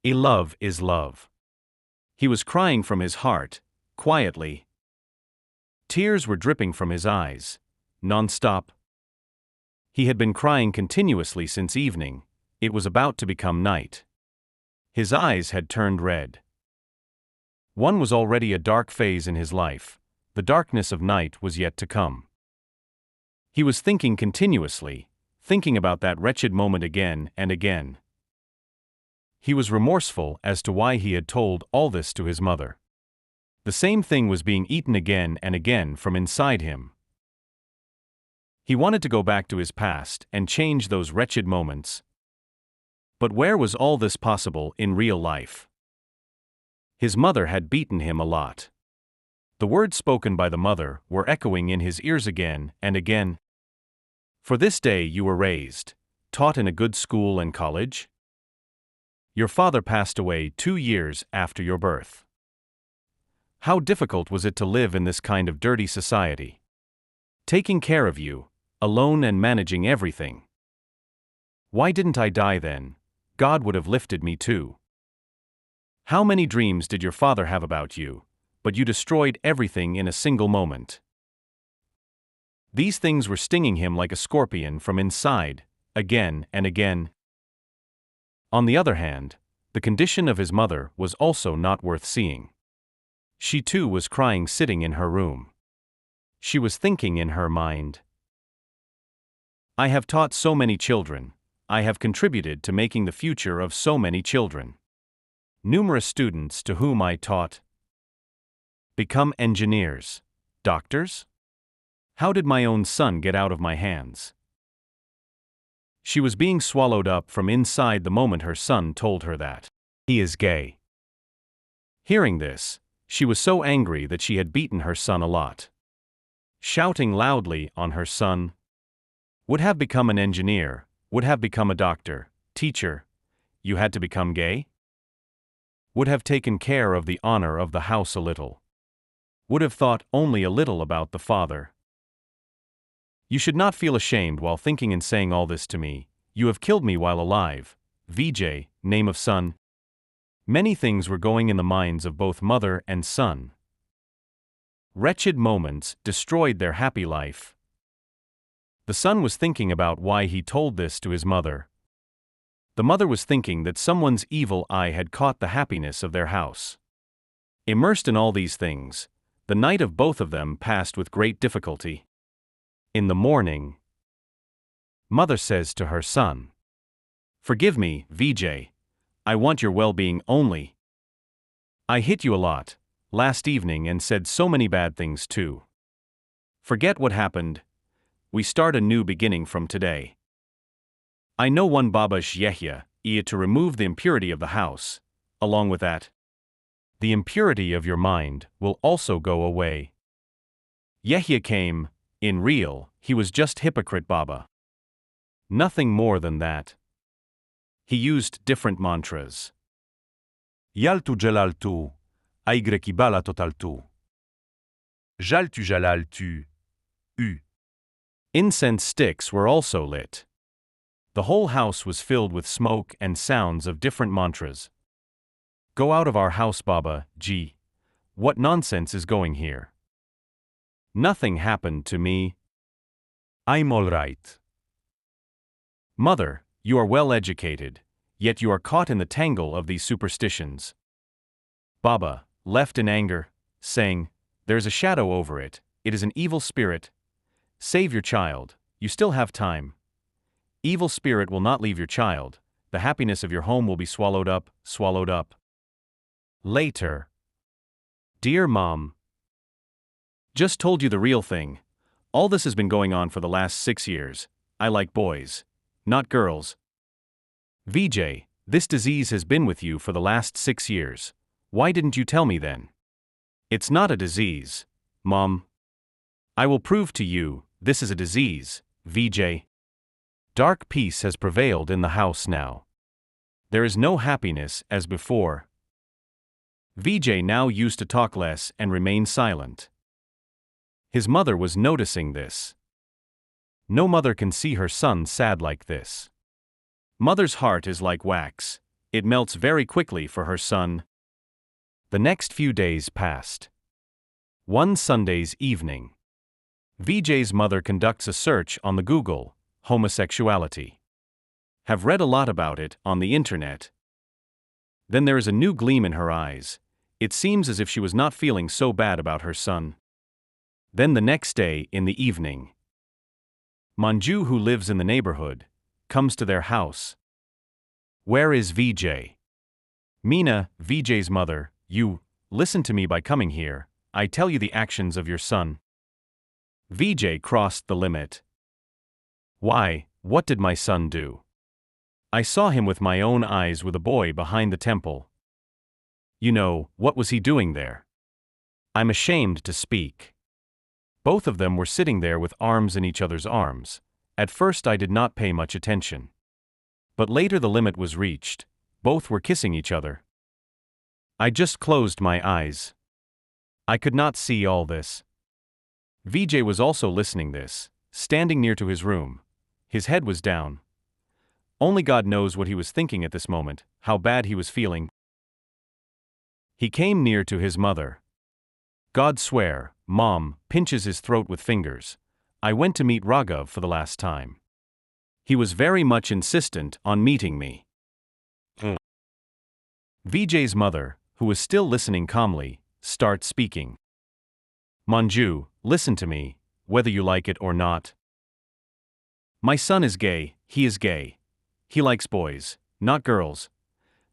A love is love. He was crying from his heart, quietly. Tears were dripping from his eyes, non-stop. He had been crying continuously since evening. It was about to become night. His eyes had turned red. One was already a dark phase in his life. The darkness of night was yet to come. He was thinking continuously, thinking about that wretched moment again and again. He was remorseful as to why he had told all this to his mother. The same thing was being eaten again and again from inside him. He wanted to go back to his past and change those wretched moments. But where was all this possible in real life? His mother had beaten him a lot. The words spoken by the mother were echoing in his ears again and again. For this day you were raised, taught in a good school and college. Your father passed away 2 years after your birth. How difficult was it to live in this kind of dirty society? Taking care of you, alone and managing everything. Why didn't I die then? God would have lifted me too. How many dreams did your father have about you, but you destroyed everything in a single moment? These things were stinging him like a scorpion from inside, again and again. On the other hand, the condition of his mother was also not worth seeing. She too was crying sitting in her room. She was thinking in her mind, I have taught so many children. I have contributed to making the future of so many children. Numerous students to whom I taught become engineers, doctors? How did my own son get out of my hands? She was being swallowed up from inside the moment her son told her that he is gay. Hearing this, she was so angry that she had beaten her son a lot. Shouting loudly on her son, would have become an engineer, would have become a doctor, teacher, you had to become gay? Would have taken care of the honor of the house a little. Would have thought only a little about the father. You should not feel ashamed while thinking and saying all this to me. You have killed me while alive. VJ, name of son. Many things were going in the minds of both mother and son. Wretched moments destroyed their happy life. The son was thinking about why he told this to his mother. The mother was thinking that someone's evil eye had caught the happiness of their house. Immersed in all these things, the night of both of them passed with great difficulty. In the morning, mother says to her son, forgive me, VJ. I want your well-being only. I hit you a lot last evening and said so many bad things too. Forget what happened. We start a new beginning from today. I know one Baba Yehya, to remove the impurity of the house. Along with that, the impurity of your mind will also go away. Yehya came, in real, he was just hypocrite Baba. Nothing more than that. He used different mantras. Yaltu jalaltu, aigreki totaltu. Jaltu jalaltu, u. Incense sticks were also lit. The whole house was filled with smoke and sounds of different mantras. Go out of our house, Baba, G. What nonsense is going here? Nothing happened to me. I'm all right. Mother, you are well educated, yet you are caught in the tangle of these superstitions. Baba, left in anger, saying, there's a shadow over it, it is an evil spirit. Save your child, you still have time. Evil spirit will not leave your child, the happiness of your home will be swallowed up, swallowed up. Later. Dear Mom, just told you the real thing. All this has been going on for the last 6 years. I like boys, not girls. VJ, this disease has been with you for the last 6 years. Why didn't you tell me then? It's not a disease, Mom. I will prove to you, this is a disease, VJ. Dark peace has prevailed in the house now. There is no happiness as before. VJ now used to talk less and remain silent. His mother was noticing this. No mother can see her son sad like this. Mother's heart is like wax. it melts very quickly for her son. The next few days passed. One Sunday's evening, VJ's mother conducts a search on the Google, homosexuality. Have read a lot about it on the internet. Then there is a new gleam in her eyes. It seems as if she was not feeling so bad about her son. Then the next day in the evening, Manju, who lives in the neighborhood, comes to their house. Where is VJ? Meena, VJ's mother, you, listen to me by coming here, I tell you the actions of your son. VJ crossed the limit. Why, what did my son do? I saw him with my own eyes with a boy behind the temple. You know, what was he doing there? I'm ashamed to speak. Both of them were sitting there with arms in each other's arms. At first I did not pay much attention. But later the limit was reached. Both were kissing each other. I just closed my eyes. I could not see all this. VJ was also listening this, standing near to his room. His head was down. Only God knows what he was thinking at this moment, how bad he was feeling. He came near to his mother. God swear, Mom, pinches his throat with fingers. I went to meet Raghav for the last time. He was very much insistent on meeting me. VJ's mother, who was still listening calmly, starts speaking. Manju, listen to me, whether you like it or not. My son is gay, he is gay. He likes boys, not girls.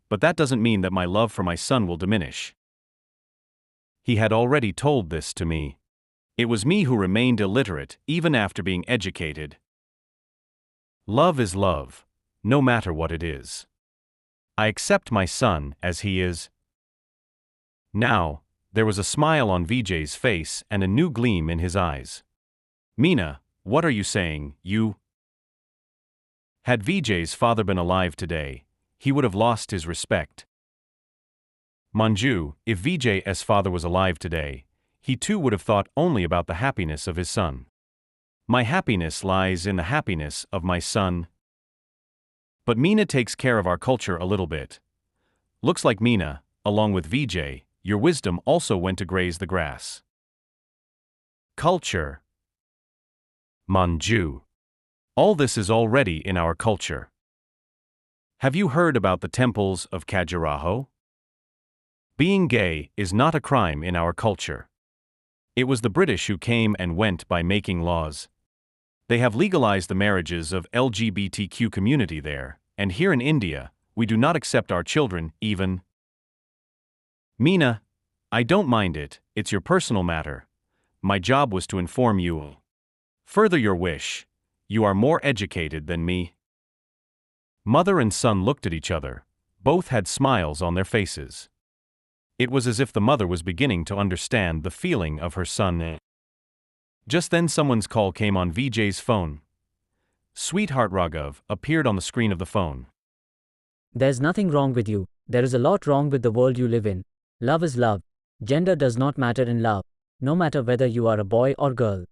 But that doesn't mean that my love for my son will diminish. He had already told this to me. It was me who remained illiterate even after being educated. Love is love, no matter what it is. I accept my son as he is. Now, there was a smile on VJ's face and a new gleam in his eyes. Meena, what are you saying, you? Had VJ's father been alive today, he would have lost his respect. Manju, if VJ's father was alive today, he too would have thought only about the happiness of his son. My happiness lies in the happiness of my son. But Meena takes care of our culture a little bit. Looks like Meena, along with VJ, your wisdom also went to graze the grass. Culture. Manju. All this is already in our culture. Have you heard about the temples of Khajuraho? Being gay is not a crime in our culture. It was the British who came and went by making laws. They have legalized the marriages of LGBTQ community there, and here in India, we do not accept our children even. Meena, I don't mind it, it's your personal matter. My job was to inform you. Further your wish. You are more educated than me. Mother and son looked at each other. Both had smiles on their faces. It was as if the mother was beginning to understand the feeling of her son. Just then someone's call came on VJ's phone. Sweetheart Raghav appeared on the screen of the phone. There's nothing wrong with you. There is a lot wrong with the world you live in. Love is love. Gender does not matter in love, no matter whether you are a boy or girl.